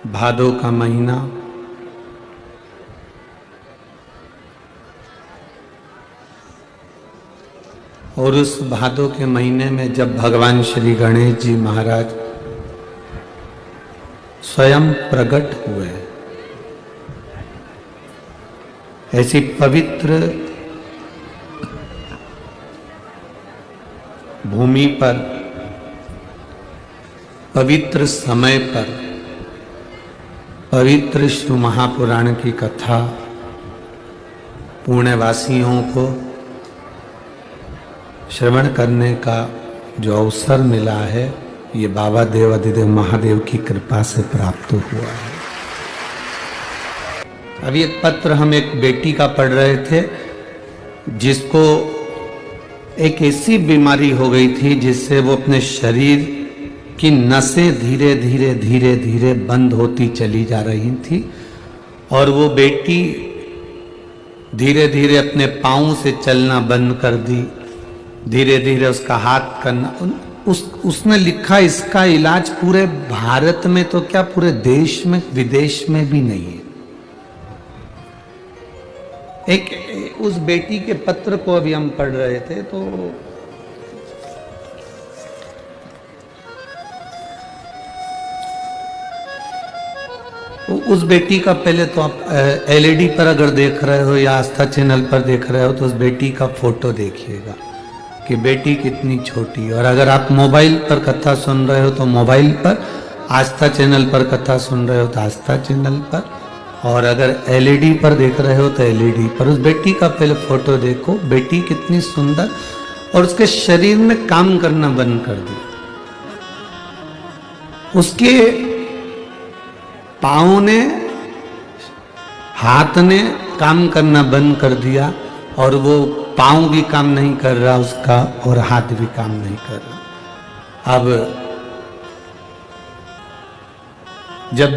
भादों का महीना और उस भादों के महीने में जब भगवान श्री गणेश जी महाराज स्वयं प्रकट हुए, ऐसी पवित्र भूमि पर पवित्र समय पर पवित्र शिव महापुराण की कथा पुण्यवासियों को श्रवण करने का जो अवसर मिला है, ये बाबा देवाधिदेव महादेव की कृपा से प्राप्त हुआ है। अभी एक पत्र हम एक बेटी का पढ़ रहे थे जिसको एक ऐसी बीमारी हो गई थी जिससे वो अपने शरीर की नसें धीरे धीरे धीरे धीरे बंद होती चली जा रही थी और वो बेटी धीरे धीरे अपने पाँव से चलना बंद कर दी, धीरे धीरे उसका हाथ करना। उसने लिखा इसका इलाज पूरे भारत में तो क्या पूरे देश में विदेश में भी नहीं है। एक उस बेटी के पत्र को अभी हम पढ़ रहे थे तो उस बेटी का पहले तो आप एलईडी पर अगर देख रहे हो या आस्था चैनल पर देख रहे हो तो उस बेटी का फोटो देखिएगा कि बेटी कितनी छोटी। और अगर आप मोबाइल पर कथा सुन रहे हो तो मोबाइल पर, आस्था चैनल पर कथा सुन रहे हो तो आस्था चैनल पर, और अगर एलईडी पर देख रहे हो तो एलईडी पर। उस बेटी का पहले फोटो देखो, बेटी कितनी सुंदर, और उसके शरीर ने काम करना बंद कर दिया। उसके पाँव ने, हाथ ने काम करना बंद कर दिया और वो पाँव भी काम नहीं कर रहा उसका और हाथ भी काम नहीं कर रहा। अब जब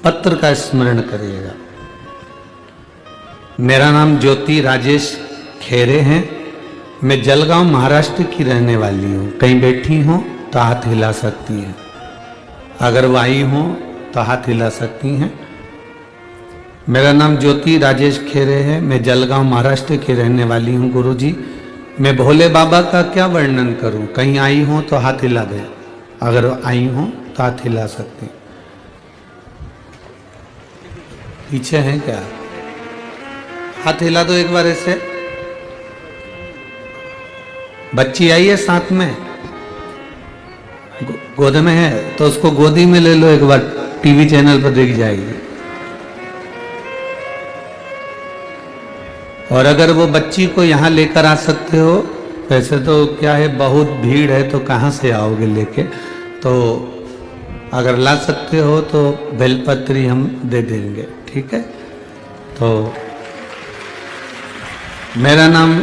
पत्र का स्मरण करिएगा। मेरा नाम ज्योति राजेश खेरे है, मैं जलगांव महाराष्ट्र की रहने वाली हूँ। कहीं बैठी हो तो हाथ हिला सकती हैं, अगर वो आई हो तो हाथ हिला सकती हैं। मेरा नाम ज्योति राजेश खेरे है, मैं जलगांव महाराष्ट्र की रहने वाली हूँ। गुरुजी, मैं भोले बाबा का क्या वर्णन करूँ? कहीं आई हो तो हाथ हिला दे, अगर आई हो तो हाथ हिला सकती। पीछे हैं क्या? हाथ हिला दो एक बार ऐसे। बच्ची आई है साथ में, गोद में है तो उसको गोदी में ले लो एक बार, टीवी चैनल पर दिख जाएगी। और अगर वो बच्ची को यहाँ लेकर आ सकते हो, वैसे तो क्या है बहुत भीड़ है तो कहाँ से आओगे लेके, तो अगर ला सकते हो तो बेलपत्री हम दे देंगे, ठीक है। तो मेरा नाम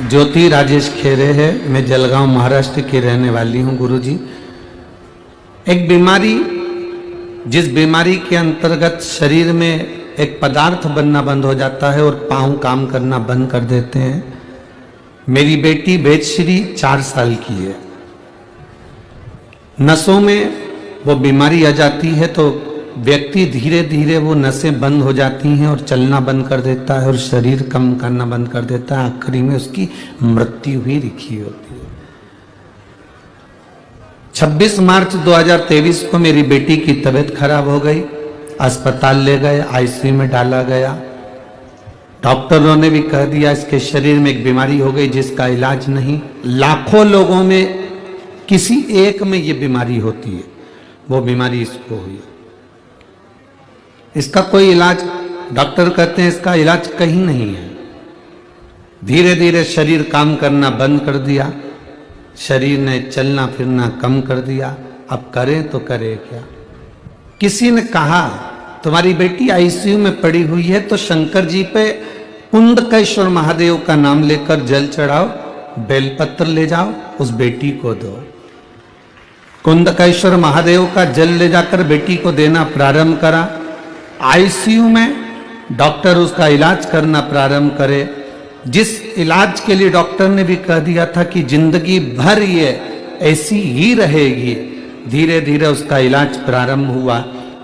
ज्योति राजेश खेरे है, मैं जलगांव महाराष्ट्र की रहने वाली हूँ। गुरुजी, एक बीमारी, जिस बीमारी के अंतर्गत शरीर में एक पदार्थ बनना बंद हो जाता है और पाँव काम करना बंद कर देते हैं। मेरी बेटी वेदश्री 4 साल की है। नसों में वो बीमारी आ जाती है तो व्यक्ति धीरे धीरे वो नसें बंद हो जाती हैं और चलना बंद कर देता है और शरीर काम करना बंद कर देता है। आखिरी में उसकी मृत्यु भी लिखी होती है। 26 मार्च 2023 को मेरी बेटी की तबीयत खराब हो गई, अस्पताल ले गए, आईसीयू में डाला गया। डॉक्टरों ने भी कह दिया इसके शरीर में एक बीमारी हो गई जिसका इलाज नहीं। लाखों लोगों में किसी एक में ये बीमारी होती है, वो बीमारी इसको हुई। इसका कोई इलाज, डॉक्टर कहते हैं इसका इलाज कहीं नहीं है। धीरे धीरे शरीर काम करना बंद कर दिया, शरीर ने चलना फिरना कम कर दिया। अब करें तो करें क्या? किसी ने कहा तुम्हारी बेटी आईसीयू में पड़ी हुई है तो शंकर जी पे कुंडकेश्वर महादेव का नाम लेकर जल चढ़ाओ, बेलपत्र ले जाओ, उस बेटी को दो। कुंडकेश्वर महादेव का जल ले जाकर बेटी को देना प्रारंभ करा। आईसीयू में डॉक्टर उसका इलाज करना प्रारंभ करे, जिस इलाज के लिए डॉक्टर ने भी कह दिया था कि जिंदगी भर ये ऐसी ही रहेगी। धीरे धीरे उसका इलाज प्रारंभ हुआ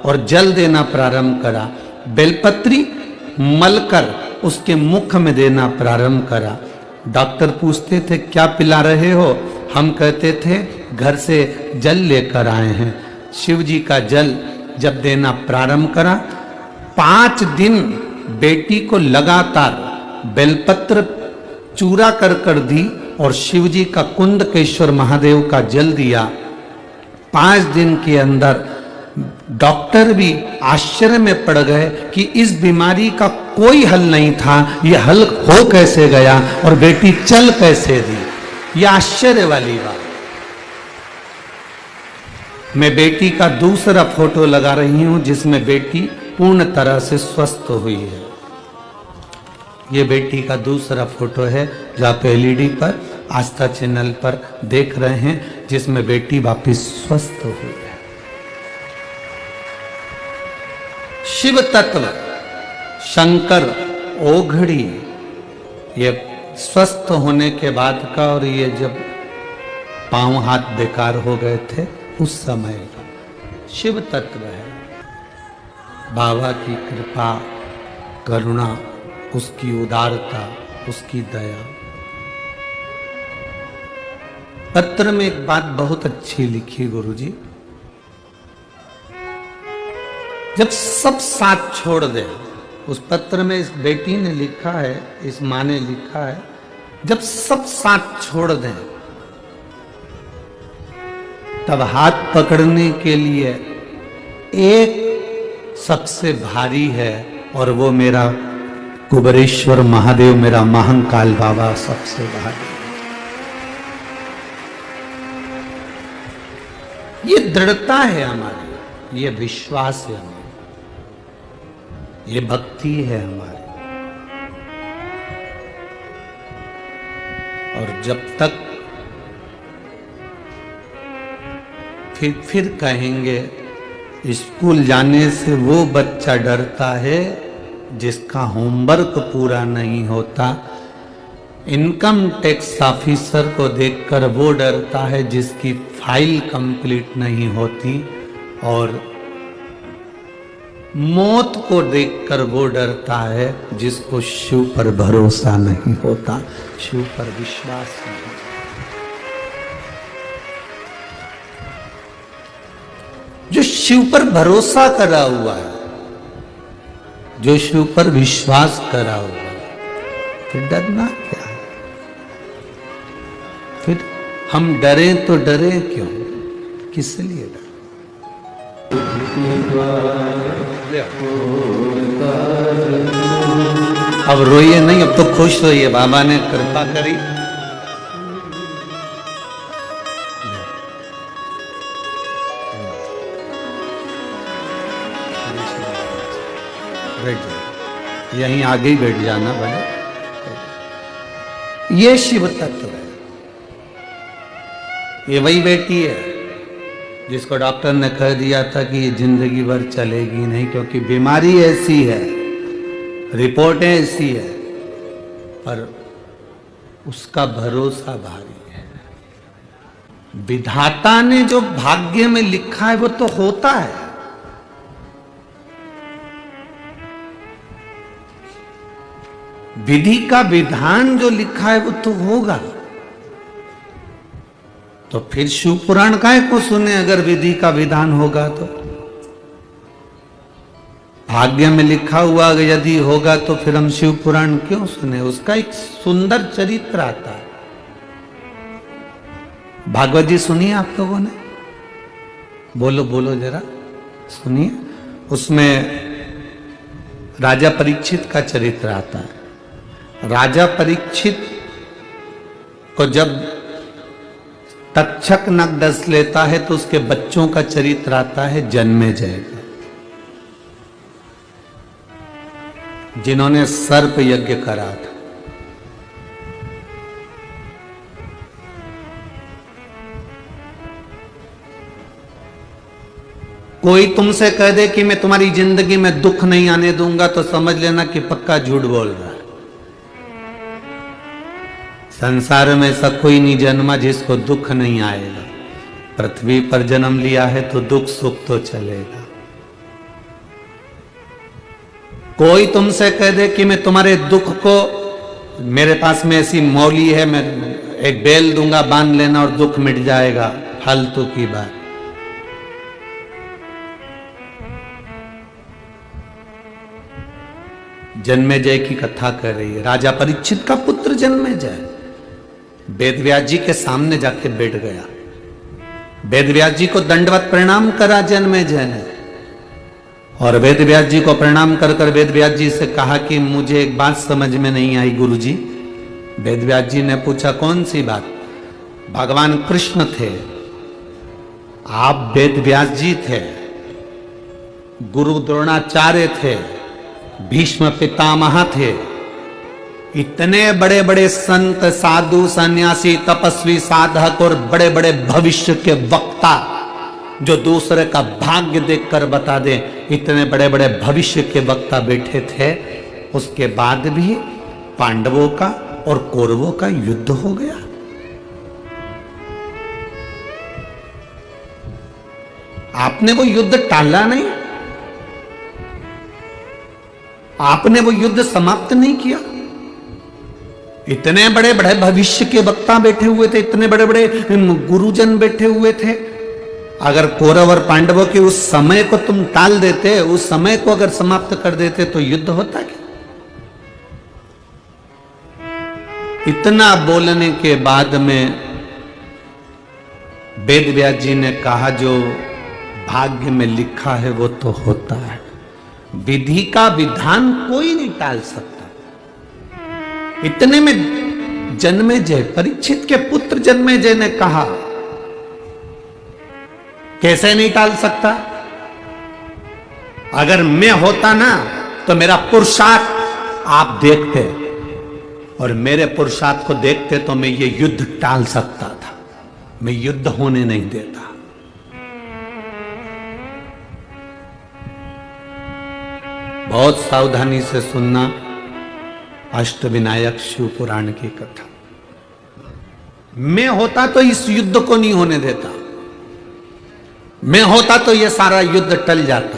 और जल देना प्रारंभ करा। बेलपत्री मलकर उसके मुख में देना प्रारंभ करा। डॉक्टर पूछते थे क्या पिला रहे हो, हम कहते थे घर से जल लेकर आए हैं। शिव जी का जल जब देना प्रारंभ करा, 5 दिन बेटी को लगातार बेलपत्र चूरा कर दी और शिव जी का कुंदकेश्वर महादेव का जल दिया। 5 दिन के अंदर डॉक्टर भी आश्चर्य में पड़ गए कि इस बीमारी का कोई हल नहीं था, यह हल हो कैसे गया और बेटी चल कैसे दी। यह आश्चर्य वाली बात। मैं बेटी का दूसरा फोटो लगा रही हूं जिसमें बेटी पूर्ण तरह से स्वस्थ हुई है। यह बेटी का दूसरा फोटो है जो आप एलईडी पर आस्था चैनल पर देख रहे हैं, जिसमें बेटी वापिस स्वस्थ हुई है। शिव तत्व शंकर ओघड़ी, ये स्वस्थ होने के बाद का और ये जब पांव हाथ बेकार हो गए थे उस समय का शिव तत्व है। बाबा की कृपा, करुणा, उसकी उदारता, उसकी दया। पत्र में एक बात बहुत अच्छी लिखी गुरुजी, जब सब साथ छोड़ दे, उस पत्र में इस बेटी ने लिखा है, इस माँ ने लिखा है, जब सब साथ छोड़ दें तब हाथ पकड़ने के लिए एक सबसे भारी है और वो मेरा कुबेरेश्वर महादेव, मेरा महाकाल बाबा सबसे भारी। ये दृढ़ता है हमारी, ये विश्वास है हमारी, ये भक्ति है हमारी। और जब तक फिर कहेंगे स्कूल जाने से वो बच्चा डरता है जिसका होमवर्क पूरा नहीं होता, इनकम टैक्स ऑफिसर को देखकर वो डरता है जिसकी फाइल कंप्लीट नहीं होती, और मौत को देखकर वो डरता है जिसको शिव पर भरोसा नहीं होता, शिव पर विश्वास नहीं होता। जो शिव पर भरोसा करा हुआ है, जो शिव पर विश्वास करा हुआ है, फिर डरना क्या है? फिर हम डरे तो डरे क्यों, किस लिए डरे? अब रोइए नहीं, अब तो खुश होइए, बाबा ने कृपा करी। यहीं आगे ही बैठ जाना भले। ये शिव तत्व है, ये वही बेटी है जिसको डॉक्टर ने कह दिया था कि ये जिंदगी भर चलेगी नहीं, क्योंकि बीमारी ऐसी है, रिपोर्टें ऐसी है, पर उसका भरोसा भारी है। विधाता ने जो भाग्य में लिखा है वो तो होता है। विधि का विधान जो लिखा है वो तो होगा। तो फिर शिव पुराण काहे को सुने अगर विधि का विधान होगा तो? भाग्य में लिखा हुआ यदि होगा तो फिर हम शिव पुराण क्यों सुने? उसका एक सुंदर चरित्र आता है। भागवत जी सुनिए आप लोगों ने, बोलो बोलो जरा सुनिए। उसमें राजा परीक्षित का चरित्र आता है। राजा परीक्षित को जब तक्षक नग डस लेता है तो उसके बच्चों का चरित्र आता है जन्मेजय का, जिन्होंने सर्प यज्ञ करा था। कोई तुमसे कह दे कि मैं तुम्हारी जिंदगी में दुख नहीं आने दूंगा तो समझ लेना कि पक्का झूठ बोल रहा है। संसार में ऐसा कोई नहीं जन्मा जिसको दुख नहीं आएगा। पृथ्वी पर जन्म लिया है तो दुख सुख तो चलेगा। कोई तुमसे कह दे कि मैं तुम्हारे दुख को, मेरे पास में ऐसी मौली है, मैं एक बेल दूंगा बांध लेना और दुख मिट जाएगा, फालतू की बात। जन्मेजय की कथा कर रही है। राजा परीक्षित का पुत्र जन्मेजय वेदव्यास जी के सामने जाके बैठ गया। वेदव्यास जी को दंडवत प्रणाम करा जन्मेजय ने, और वेदव्यास जी को प्रणाम कर कर वेदव्यास जी से कहा कि मुझे एक बात समझ में नहीं आई गुरुजी। वेदव्यास जी ने पूछा कौन सी बात? भगवान कृष्ण थे, आप वेदव्यास जी थे, गुरु द्रोणाचार्य थे, भीष्म पितामह थे, इतने बड़े बड़े संत साधु सन्यासी तपस्वी साधक और बड़े बड़े भविष्य के वक्ता जो दूसरे का भाग्य देखकर बता दे, इतने बड़े बड़े भविष्य के वक्ता बैठे थे, उसके बाद भी पांडवों का और कौरवों का युद्ध हो गया। आपने वो युद्ध टाला नहीं, आपने वो युद्ध समाप्त नहीं किया। इतने बड़े बड़े भविष्य के वक्ता बैठे हुए थे, इतने बड़े बड़े गुरुजन बैठे हुए थे। अगर कौरव और पांडवों के उस समय को तुम टाल देते, उस समय को अगर समाप्त कर देते तो युद्ध होता क्या? इतना बोलने के बाद में वेदव्यास जी ने कहा जो भाग्य में लिखा है वो तो होता है, विधि का विधान कोई नहीं टाल सकता। इतने में जन्मेजय, परीक्षित के पुत्र जन्मेजय ने कहा कैसे नहीं टाल सकता? अगर मैं होता ना तो मेरा पुरुषार्थ आप देखते, और मेरे पुरुषार्थ को देखते तो मैं ये युद्ध टाल सकता था, मैं युद्ध होने नहीं देता। बहुत सावधानी से सुनना अष्टविनायक शिव पुराण की कथा। मैं होता तो इस युद्ध को नहीं होने देता, मैं होता तो यह सारा युद्ध टल जाता।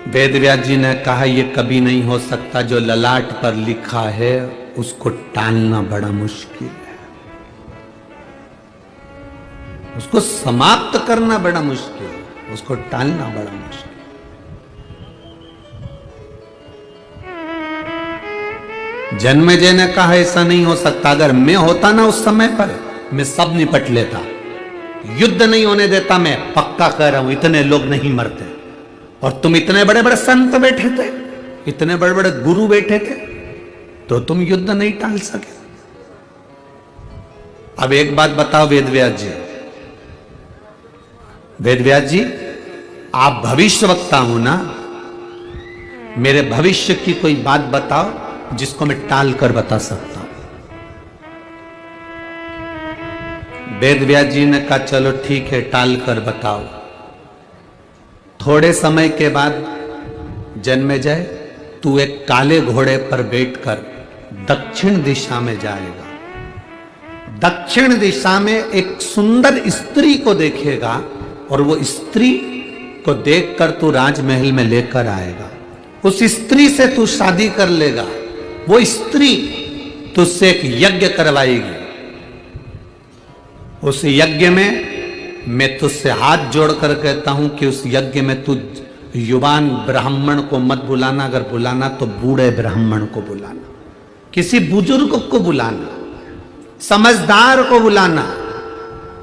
वेदव्यास जी ने कहा यह कभी नहीं हो सकता, जो ललाट पर लिखा है उसको टालना बड़ा मुश्किल है, उसको समाप्त करना बड़ा मुश्किल है, उसको टालना बड़ा मुश्किल। जन्मेजय ने कहा ऐसा नहीं हो सकता, अगर मैं होता ना उस समय पर मैं सब निपट लेता, युद्ध नहीं होने देता। मैं पक्का कह रहा हूं इतने लोग नहीं मरते, और तुम इतने बड़े बड़े संत बैठे थे, इतने बड़े बड़े गुरु बैठे थे, तो तुम युद्ध नहीं टाल सके। अब एक बात बताओ वेदव्यास जी, वेदव्यास जी आप भविष्य वक्ता हो ना, मेरे भविष्य की कोई बात बताओ जिसको मैं टाल कर बता सकता हूं। वेदव्यास जी ने कहा चलो ठीक है, टाल कर बताओ। थोड़े समय के बाद जन्मेजय तू एक काले घोड़े पर बैठकर दक्षिण दिशा में जाएगा, दक्षिण दिशा में एक सुंदर स्त्री को देखेगा, और वो स्त्री को देखकर तू राजमहल में लेकर आएगा, उस स्त्री से तू शादी कर लेगा, वो स्त्री तुझसे एक यज्ञ करवाएगी, उस यज्ञ में मैं तुझसे हाथ जोड़कर कहता हूं कि उस यज्ञ में तू युवान ब्राह्मण को मत बुलाना, अगर बुलाना तो बूढ़े ब्राह्मण को बुलाना, किसी बुजुर्ग को बुलाना, समझदार को बुलाना,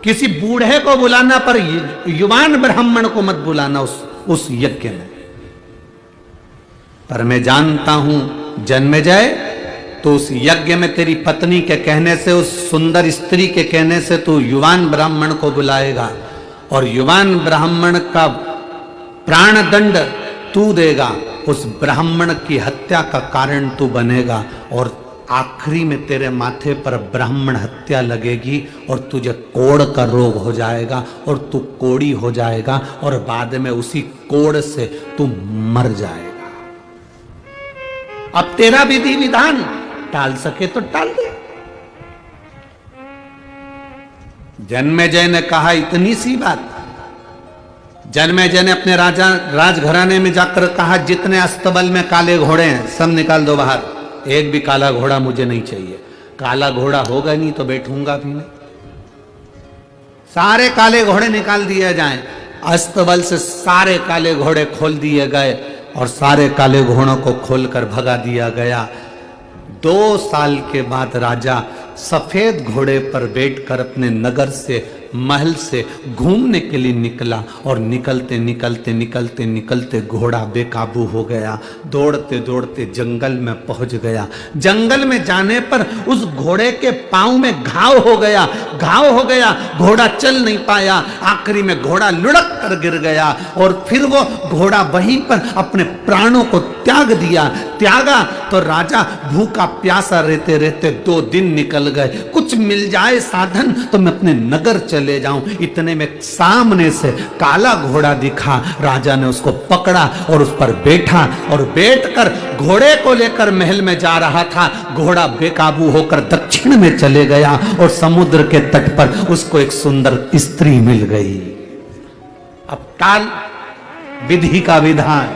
किसी बूढ़े को बुलाना, पर युवान ब्राह्मण को मत बुलाना उस यज्ञ में। पर मैं जानता हूं जन्मेजय, तो उस यज्ञ में तेरी पत्नी के कहने से, उस सुंदर स्त्री के कहने से तू युवान ब्राह्मण को बुलाएगा, और युवान ब्राह्मण का प्राण दंड तू देगा, उस ब्राह्मण की हत्या का कारण तू बनेगा, और आखिरी में तेरे माथे पर ब्राह्मण हत्या लगेगी, और तुझे कोढ़ का रोग हो जाएगा, और तू कोढ़ी हो जाएगा, और बाद में उसी कोढ़ से तू मर जाएगा। अब तेरा विधि विधान टाल सके तो टाल दे। जन्मेजय ने कहा इतनी सी बात। जन्मेजय ने अपने राजघराने में जाकर कहा जितने अस्तबल में काले घोड़े हैं सब निकाल दो बाहर, एक भी काला घोड़ा मुझे नहीं चाहिए। काला घोड़ा होगा नहीं तो बैठूंगा भी नहीं। सारे काले घोड़े निकाल दिए जाएं। अस्तबल से सारे काले घोड़े खोल दिए गए और सारे काले घोड़ों को खोलकर भगा दिया गया। 2 साल के बाद राजा सफेद घोड़े पर बैठकर अपने नगर से, महल से घूमने के लिए निकला और निकलते निकलते निकलते निकलते घोड़ा बेकाबू हो गया। दौड़ते दौड़ते जंगल में पहुंच गया। जंगल में जाने पर उस घोड़े के पांव में घाव हो गया। घोड़ा चल नहीं पाया। आखिरी में घोड़ा लुढ़क कर गिर गया और फिर वो घोड़ा वहीं पर अपने प्राणों को त्यागा तो राजा भूखा प्यासा रहते रहते 2 दिन निकल गए। कुछ मिल जाए साधन तो मैं अपने नगर चले जाऊं। इतने में सामने से काला घोड़ा दिखा। राजा ने उसको पकड़ा और उस पर बैठा और बैठकर घोड़े को लेकर महल में जा रहा था। घोड़ा बेकाबू होकर दक्षिण में चले गया और समुद्र के तट पर उसको एक सुंदर स्त्री मिल गई। अब टाल विधि का विधान।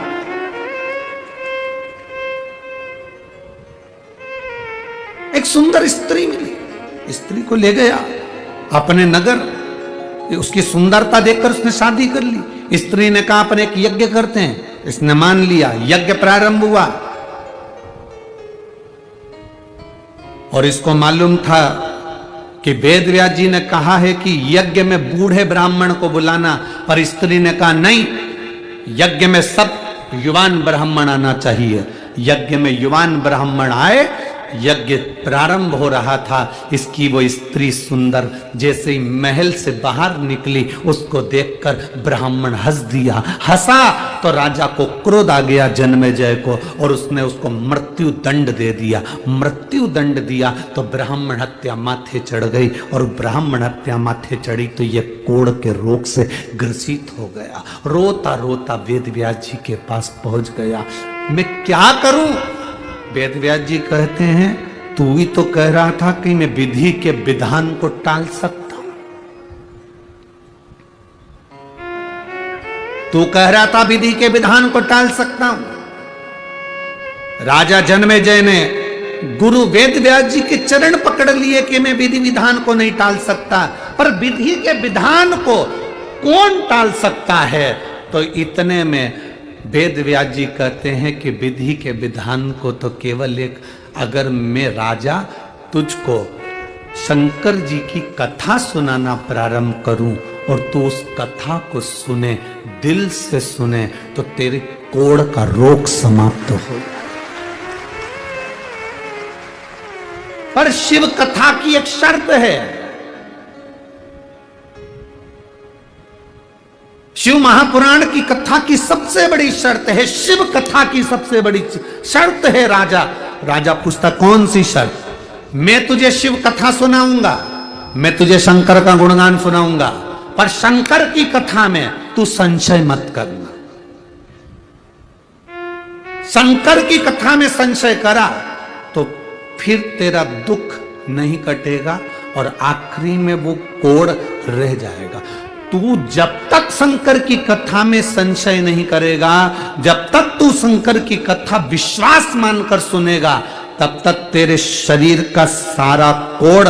एक सुंदर स्त्री मिली, स्त्री को ले गया अपने नगर। उसकी सुंदरता देखकर उसने शादी कर ली। स्त्री ने कहा अपन एक यज्ञ करते हैं। इसने मान लिया। यज्ञ प्रारंभ हुआ और इसको मालूम था कि वेद व्यास जी ने कहा है कि यज्ञ में बूढ़े ब्राह्मण को बुलाना, पर स्त्री ने कहा नहीं, यज्ञ में सब युवान ब्राह्मण आना चाहिए। यज्ञ में युवान ब्राह्मण आए। यज्ञ प्रारंभ हो रहा था। इसकी वो स्त्री सुंदर जैसे ही महल से बाहर निकली, उसको देखकर ब्राह्मण हंसा तो राजा को क्रोध आ गया जन्मेजय को और उसने उसको मृत्यु दंड दे दिया। मृत्यु दंड दिया तो ब्राह्मण हत्या माथे चढ़ गई और ब्राह्मण हत्या माथे चढ़ी तो ये कोढ़ के रोग से ग्रसित हो गया। रोता रोता वेद व्यास जी के पास पहुंच गया। मैं क्या करूं? वेद व्यास जी कहते हैं तू ही तो कह रहा था कि मैं विधि के विधान को टाल सकता हूं। तू कह रहा था विधि के विधान को टाल सकता हूं। राजा जन्मेजय ने गुरु वेद व्यास जी के चरण पकड़ लिए कि मैं विधि विधान को नहीं टाल सकता, पर विधि के विधान को कौन टाल सकता है? तो इतने में वेद व्यास जी कहते हैं कि विधि के विधान को तो केवल एक, अगर मैं राजा तुझको शंकर जी की कथा सुनाना प्रारंभ करूं और तू उस कथा को सुने, दिल से सुने, तो तेरे कोढ़ का रोग समाप्त हो। पर शिव कथा की एक शर्त है। शिव महापुराण की कथा की सबसे बड़ी शर्त है, शिव कथा की सबसे बड़ी शर्त है राजा पूछता कौन सी शर्त? मैं तुझे शिव कथा सुनाऊंगा, मैं तुझे शंकर का गुणगान सुनाऊंगा, पर शंकर की कथा में तू संशय मत करना। शंकर की कथा में संशय करा तो फिर तेरा दुख नहीं कटेगा और आखिरी में वो कोढ़ रह जाएगा। तू जब तक शंकर की कथा में संशय नहीं करेगा, जब तक तू शंकर की कथा विश्वास मानकर सुनेगा, तब तक तेरे शरीर का सारा कोढ़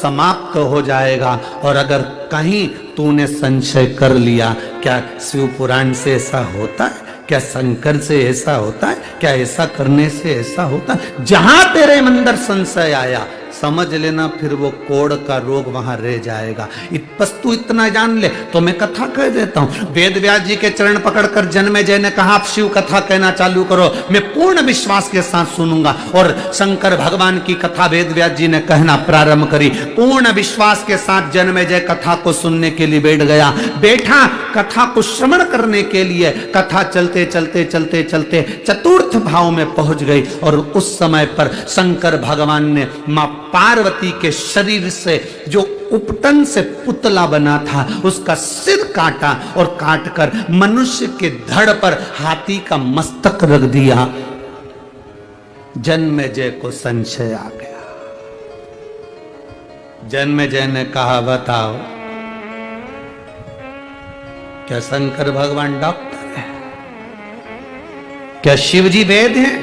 समाप्त हो जाएगा। और अगर कहीं तूने संशय कर लिया, क्या शिव पुराण से ऐसा होता है? क्या शंकर से ऐसा होता है? क्या ऐसा करने से ऐसा होता है? जहां तेरे अंदर संशय आया, समझ लेना फिर वो कोढ़ का रोग वहां रह जाएगा। बस तू इतना जान ले। तो मैं कथा कह देता हूं। वेद व्यास जी के चरण पकड़कर जन्मेजय ने कहा आप शिव कथा कहना चालू करो, मैं पूर्ण विश्वास के साथ सुनूंगा। और शंकर भगवान की कथा वेद व्यास जी ने कहना प्रारंभ करी। पूर्ण विश्वास के साथ जन्मेजय कथा को सुनने के लिए बैठा कथा को श्रवण करने के लिए। कथा चलते चलते चलते चलते चतुर्थ भाव में पहुंच गई और उस समय पर शंकर भगवान ने मां पार्वती के शरीर से जो उपटन से पुतला बना था उसका सिर काटा और काटकर मनुष्य के धड़ पर हाथी का मस्तक रख दिया। जन्मेजय को संशय आ गया। जन्मेजय ने कहा बताओ क्या शंकर भगवान डॉक्टर है? क्या शिव जी वैद्य हैं?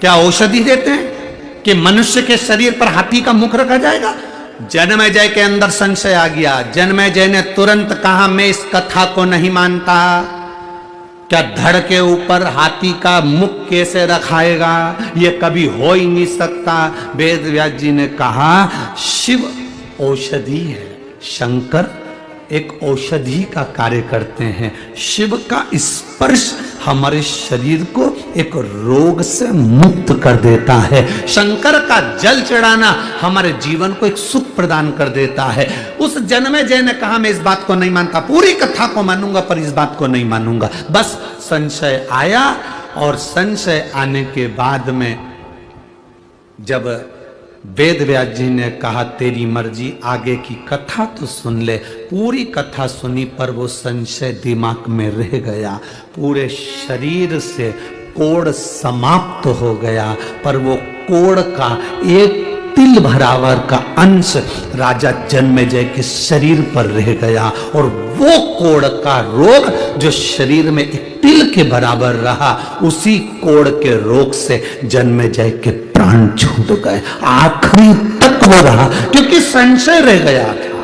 क्या औषधि देते हैं कि मनुष्य के शरीर पर हाथी का मुख रखा जाएगा? जन्मेजय के अंदर संशय आ गया। जन्मेजय ने तुरंत कहा, मैं इस कथा को नहीं मानता। क्या धड़ के ऊपर हाथी का मुख कैसे रखाएगा? यह कभी हो ही नहीं सकता। वेद व्यास जी ने कहा, शिव औषधि है, शंकर एक औषधि का कार्य करते हैं। शिव का स्पर्श हमारे शरीर को एक रोग से मुक्त कर देता है। शंकर का जल चढ़ाना हमारे जीवन को एक सुख प्रदान कर देता है। उस जन्मेजय ने कहा, मैं इस बात को नहीं मानता, पूरी कथा को मानूंगा पर इस बात को नहीं मानूंगा। बस संशय आया, और संशय आने के बाद में जब वेद व्यास जी ने कहा, तेरी मर्जी, आगे की कथा तो सुन ले। पूरी कथा सुनी पर वो संशय दिमाग में रह गया। पूरे शरीर से कोढ़ समाप्त हो गया, पर वो कोढ़ का एक तिल भरावर का अंश राजा जन्मेजय के शरीर पर रह गया। और वो कोढ़ का रोग जो शरीर में एक तिल के बराबर रहा, उसी कोढ़ के रोग से जन्मेजय के प्राण छूट गए। आखिरी तक वो रहा, क्योंकि संशय रह गया था।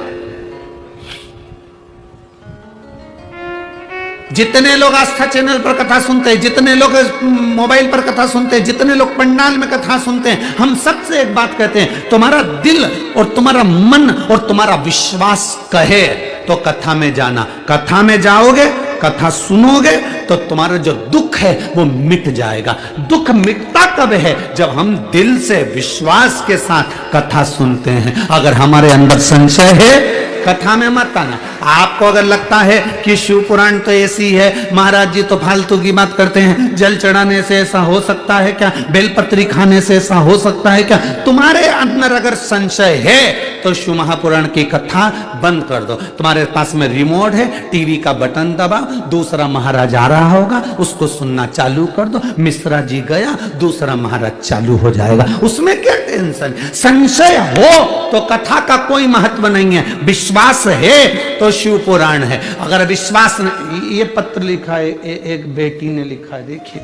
जितने लोग आस्था चैनल पर कथा सुनते हैं, जितने लोग मोबाइल पर कथा सुनते हैं, जितने लोग पंडाल में कथा सुनते हैं, हम सबसे एक बात कहते हैं, तुम्हारा दिल और तुम्हारा मन और तुम्हारा विश्वास कहे तो कथा में जाना। कथा में जाओगे, कथा सुनोगे तो तुम्हारा जो दुख है वो मिट जाएगा। दुख मिटता कब है? जब हम दिल से विश्वास के साथ कथा सुनते हैं। अगर हमारे अंदर संशय है, कथा में मत आना। आपको अगर लगता है कि शिव पुराण तो ऐसी है, महाराज जी तो फालतू की बात करते हैं, जल चढ़ाने से ऐसा हो सकता है क्या, बेलपत्री खाने से ऐसा हो सकता है क्या, तुम्हारे अंदर अगर संशय है तो शिव महापुराण की कथा बंद कर दो। तुम्हारे पास में रिमोट है, टीवी का बटन दबा, दूसरा महाराज आ रहा होगा, उसको सुनना चालू कर दो। मिश्रा जी गया, दूसरा महाराज चालू हो जाएगा। उसमें क्या टेंशन? संशय हो तो कथा का कोई महत्व नहीं है। विश्वास है तो शिव पुराण है। अगर विश्वास नहीं, ये पत्र लिखा है, एक बेटी ने लिखा है, देखिए,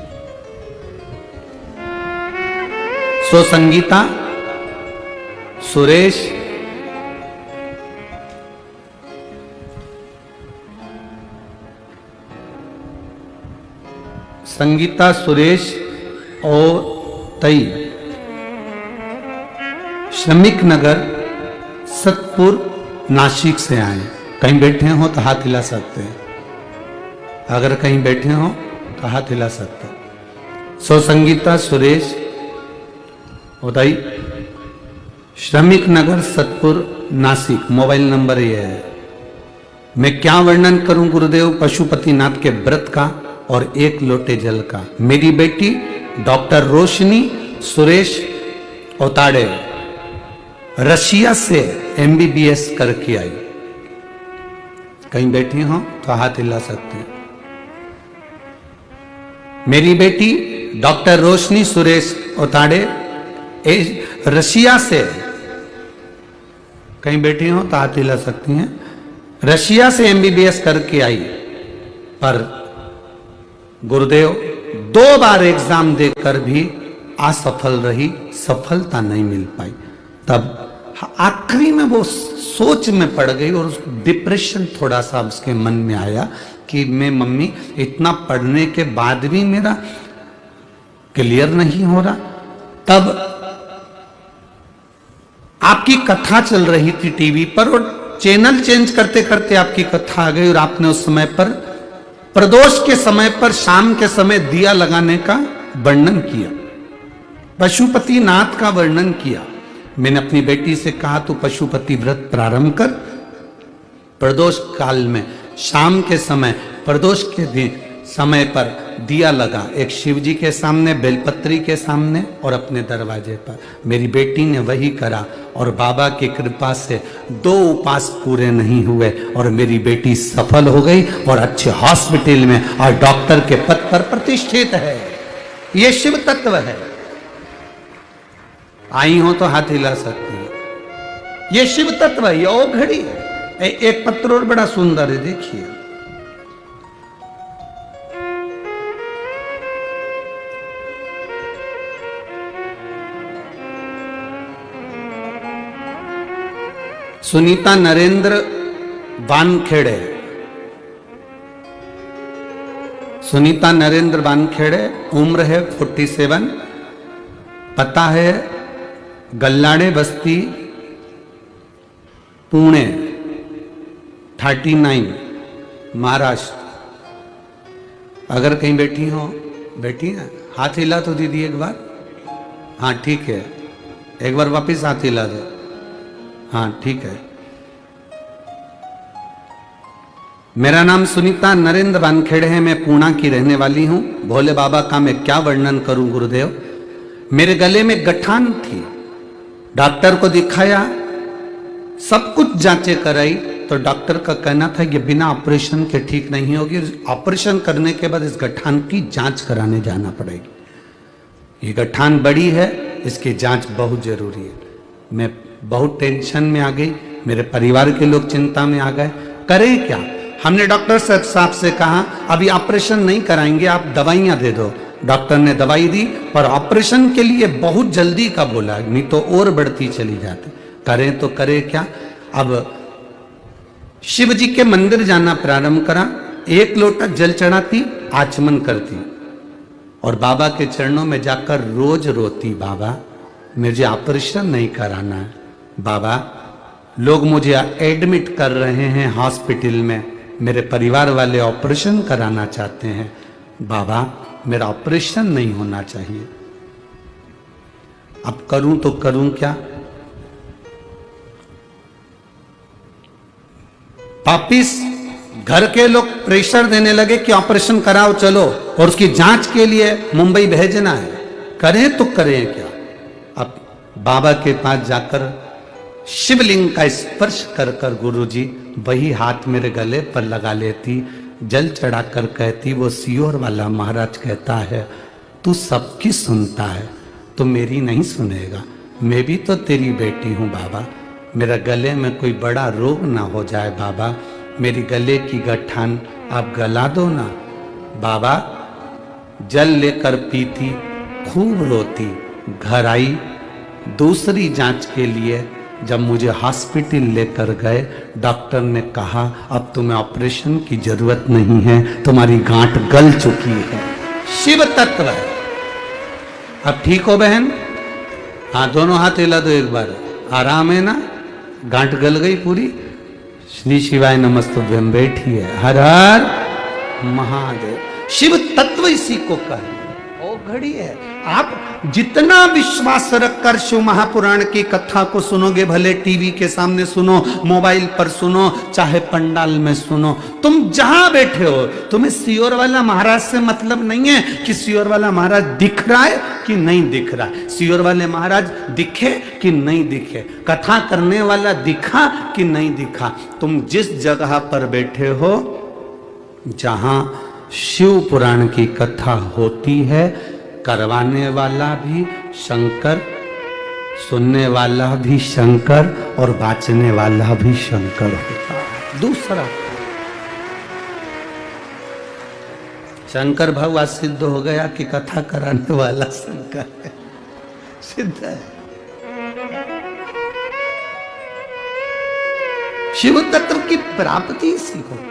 सो संगीता सुरेश संगीता सुरेश और तई श्रमिक नगर सतपुर नासिक से आए। कहीं बैठे हो तो हाथ हिला सकते हैं। अगर कहीं बैठे हो तो हाथ हिला सकते हैं। सो संगीता सुरेश उदय श्रमिक नगर सतपुर नासिक, मोबाइल नंबर ये है। मैं क्या वर्णन करूं गुरुदेव पशुपतिनाथ के व्रत का और एक लोटे जल का। मेरी बेटी डॉक्टर रोशनी सुरेश ओताड़े रशिया से MBBS करके आई। कहीं बैठी हो तो हाथ हिला सकते हैं। मेरी बेटी डॉक्टर रोशनी सुरेश ओताड़े रशिया से, कहीं बैठी हो तो हाथ हिला सकती हैं, रशिया से MBBS करके आई। पर गुरुदेव 2 बार एग्जाम देकर भी असफल रही, सफलता नहीं मिल पाई। तब आखिरी में वो सोच में पड़ गई और उसको डिप्रेशन थोड़ा सा उसके मन में आया कि मैं मम्मी इतना पढ़ने के बाद भी मेरा क्लियर नहीं हो रहा। तब आपकी कथा चल रही थी टीवी पर और चैनल चेंज करते करते आपकी कथा आ गई और आपने उस समय पर प्रदोष के समय पर शाम के समय दिया लगाने का वर्णन किया, पशुपतिनाथ का वर्णन किया। मैंने अपनी बेटी से कहा तू पशुपति व्रत प्रारंभ कर, प्रदोष काल में शाम के समय प्रदोष के दिन समय पर दिया लगा, एक शिव जी के सामने, बेलपत्री के सामने और अपने दरवाजे पर। मेरी बेटी ने वही करा और बाबा की कृपा से 2 उपास पूरे नहीं हुए और मेरी बेटी सफल हो गई और अच्छे हॉस्पिटल में और डॉक्टर के पद पर प्रतिष्ठित है। ये शिव तत्व है। आई हो तो हाथ हिला सकती है। ये शिव तत्व है, ये ओ घड़ी है। एक पत्र और बड़ा सुंदर है, देखिए सुनीता नरेंद्र वानखेड़े, सुनीता नरेंद्र वानखेड़े, उम्र है 47, पता है गल्लाड़े बस्ती पुणे 39 महाराष्ट्र। अगर कहीं बैठी हो, बैठी है, हाथ हिला तो दीदी एक बार। हाँ ठीक है, एक बार वापिस हाथ हिला दो। हाँ ठीक है। मेरा नाम सुनीता नरेंद्र वानखेड़े है, मैं पूना की रहने वाली हूं। भोले बाबा का मैं क्या वर्णन करूं गुरुदेव। मेरे गले में गठान थी, डॉक्टर को दिखाया, सब कुछ जांचें कराई, तो डॉक्टर का कहना था कि बिना ऑपरेशन के ठीक नहीं होगी, ऑपरेशन करने के बाद इस गठान की जांच कराने जाना पड़ेगी। ये गठान बड़ी है, इसकी जांच बहुत जरूरी है। मैं बहुत टेंशन में आ गई, मेरे परिवार के लोग चिंता में आ गए, करें क्या। हमने डॉक्टर साहब से कहा अभी ऑपरेशन नहीं कराएंगे, आप दवाइयां दे दो। डॉक्टर ने दवाई दी, पर ऑपरेशन के लिए बहुत जल्दी का बोला, नहीं तो और बढ़ती चली जाती। करें तो करें क्या। अब शिव जी के मंदिर जाना प्रारंभ करा, 1 लोटा जल चढ़ाती, आचमन करती और बाबा के चरणों में जाकर रोज रोती, बाबा मुझे ऑपरेशन नहीं कराना है, बाबा लोग मुझे एडमिट कर रहे हैं हॉस्पिटल में, मेरे परिवार वाले ऑपरेशन कराना चाहते हैं, बाबा मेरा ऑपरेशन नहीं होना चाहिए। अब करूं तो करूं क्या। वापिस घर के लोग प्रेशर देने लगे कि ऑपरेशन कराओ चलो, और उसकी जांच के लिए मुंबई भेजना है, करें तो करें क्या। अब बाबा के पास जाकर शिवलिंग का स्पर्श कर कर गुरुजी वही हाथ मेरे गले पर लगा लेती, जल चढ़ाकर कहती, वो सियोर वाला महाराज कहता है तू सबकी सुनता है तो मेरी नहीं सुनेगा, मैं भी तो तेरी बेटी हूं बाबा, मेरा गले में कोई बड़ा रोग ना हो जाए बाबा, मेरी गले की गठान आप गला दो ना। बाबा जल लेकर पीती, खूब रोती, घर आई। दूसरी जांच के लिए जब मुझे हॉस्पिटल लेकर गए, डॉक्टर ने कहा अब तुम्हें ऑपरेशन की जरूरत नहीं है, तुम्हारी गांठ गल चुकी है। शिव तत्व है। अब ठीक हो बहन। हाँ दोनों हाथ हिला दो एक बार, आराम है ना, गांठ गल गई पूरी। श्री शिवाय नमस्तुभ्यम बैठी है। हर हर महादेव। शिव तत्व इसी को कहे। ओ घड़ी है, आप जितना विश्वास रखकर शिव महापुराण की कथा को सुनोगे, भले टीवी के सामने सुनो, मोबाइल पर सुनो, चाहे पंडाल में सुनो, तुम जहां बैठे हो, तुम्हें सियोर वाला महाराज से मतलब नहीं है कि सियोर वाला महाराज दिख रहा है कि नहीं दिख रहा है, सियोर वाले महाराज दिखे कि नहीं दिखे, कथा करने वाला दिखा कि नहीं दिखा। तुम जिस जगह पर बैठे हो, जहां शिव पुराण की कथा होती है, करवाने वाला भी शंकर, सुनने वाला भी शंकर और बाँचने वाला भी शंकर होता है। दूसरा शंकर भगवान सिद्ध हो गया कि कथा कराने वाला शंकर है, सिद्ध है। शिव तत्व की प्राप्ति इसी को है।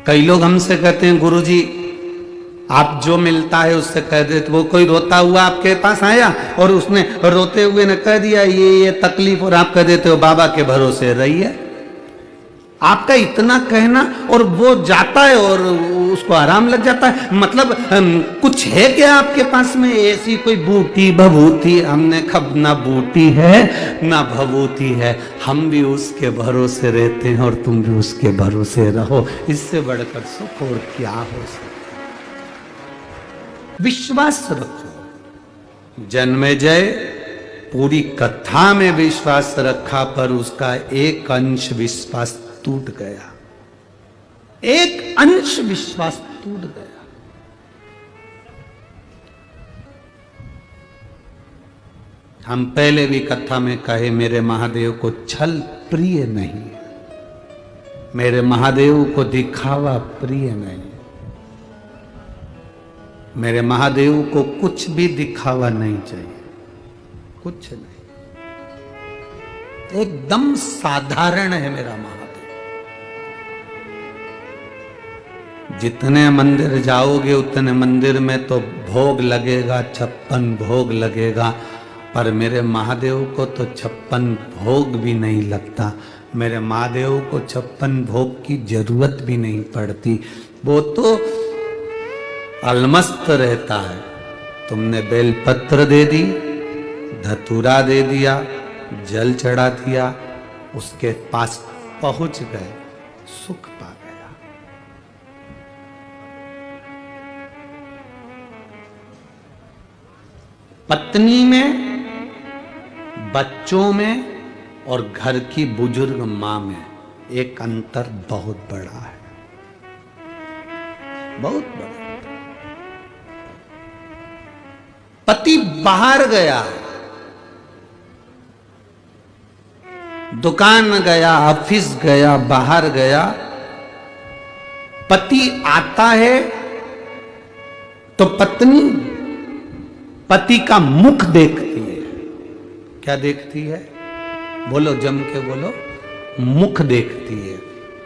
कई लोग हमसे कहते हैं गुरुजी आप जो मिलता है उससे कह देते। वो कोई रोता हुआ आपके पास आया और उसने रोते हुए ने कह दिया ये तकलीफ, और आप कह देते हो बाबा के भरोसे रहिए। आपका इतना कहना और वो जाता है और उसको आराम लग जाता है, मतलब कुछ है क्या आपके पास में ऐसी कोई बूटी भभूति? हमने कब ना बूटी है ना भभूति है, हम भी उसके भरोसे रहते हैं और तुम भी उसके भरोसे रहो। इससे बढ़कर सुख और क्या हो सकता। विश्वास रखो। जन्मेजय पूरी कथा में विश्वास रखा, पर उसका एक अंश विश्वास टूट गया, एक अंश विश्वास टूट गया। हम पहले भी कथा में कहे मेरे महादेव को छल प्रिय नहीं, मेरे महादेव को दिखावा प्रिय नहीं। मेरे महादेव को कुछ भी दिखावा नहीं चाहिए, कुछ नहीं, एकदम साधारण है मेरा महादेव। जितने मंदिर जाओगे उतने मंदिर में तो भोग लगेगा, 56 भोग लगेगा, पर मेरे महादेव को तो 56 भोग भी नहीं लगता। मेरे महादेव को 56 भोग की जरूरत भी नहीं पड़ती, वो तो अलमस्त रहता है। तुमने बेलपत्र दे दी, धतूरा दे दिया, जल चढ़ा दिया, उसके पास पहुंच गए, सुख पा गया। पत्नी में, बच्चों में और घर की बुजुर्ग मां में एक अंतर बहुत बड़ा है, बहुत बड़ा। पति बाहर गया, दुकान गया, ऑफिस गया, बाहर गया, पति आता है तो पत्नी पति का मुख देखती है। क्या देखती है? बोलो, जम के बोलो। मुख देखती है,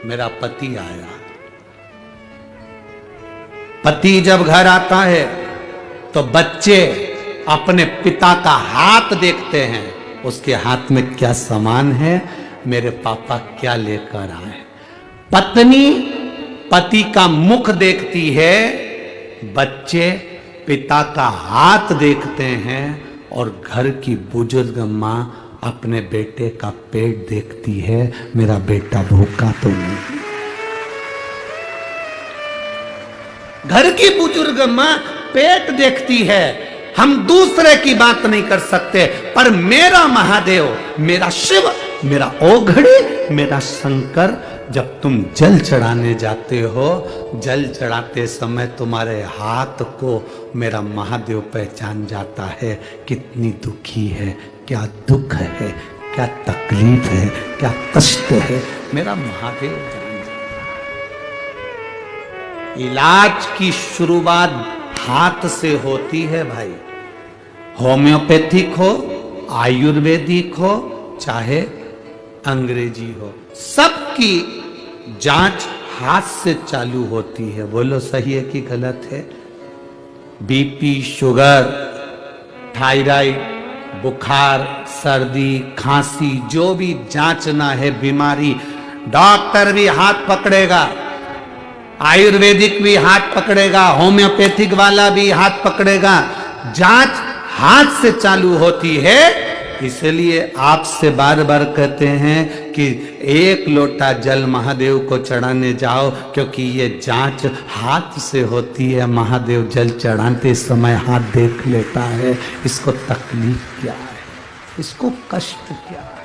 मेरा पति आया। पति जब घर आता है तो बच्चे अपने पिता का हाथ देखते हैं, उसके हाथ में क्या सामान है, मेरे पापा क्या लेकर आए। पत्नी पति का मुख देखती है, बच्चे पिता का हाथ देखते हैं, और घर की बुजुर्ग मां अपने बेटे का पेट देखती है, मेरा बेटा भूखा तो नहीं। घर की बुजुर्ग मां पेट देखती है। हम दूसरे की बात नहीं कर सकते, पर मेरा महादेव, मेरा शिव, मेरा ओघड़े, मेरा शंकर, जब तुम जल चढ़ाने जाते हो, जल चढ़ाते समय तुम्हारे हाथ को मेरा महादेव पहचान जाता है, कितनी दुखी है, क्या दुख है, क्या तकलीफ है, क्या कष्ट है, मेरा महादेव जान जाता है। इलाज की शुरुआत हाथ से होती है भाई। होम्योपैथिक हो, आयुर्वेदिक हो, चाहे अंग्रेजी हो, सबकी जांच हाथ से चालू होती है। बोलो सही है कि गलत है? बीपी, शुगर, थायराइड, बुखार, सर्दी, खांसी, जो भी जांचना है बीमारी, डॉक्टर भी हाथ पकड़ेगा, आयुर्वेदिक भी हाथ पकड़ेगा, होम्योपैथिक वाला भी हाथ पकड़ेगा। जांच हाथ से चालू होती है। इसलिए आपसे बार बार कहते हैं कि 1 लोटा जल महादेव को चढ़ाने जाओ, क्योंकि ये जांच हाथ से होती है। महादेव जल चढ़ाते समय हाथ देख लेता है, इसको तकलीफ क्या है, इसको कष्ट क्या है।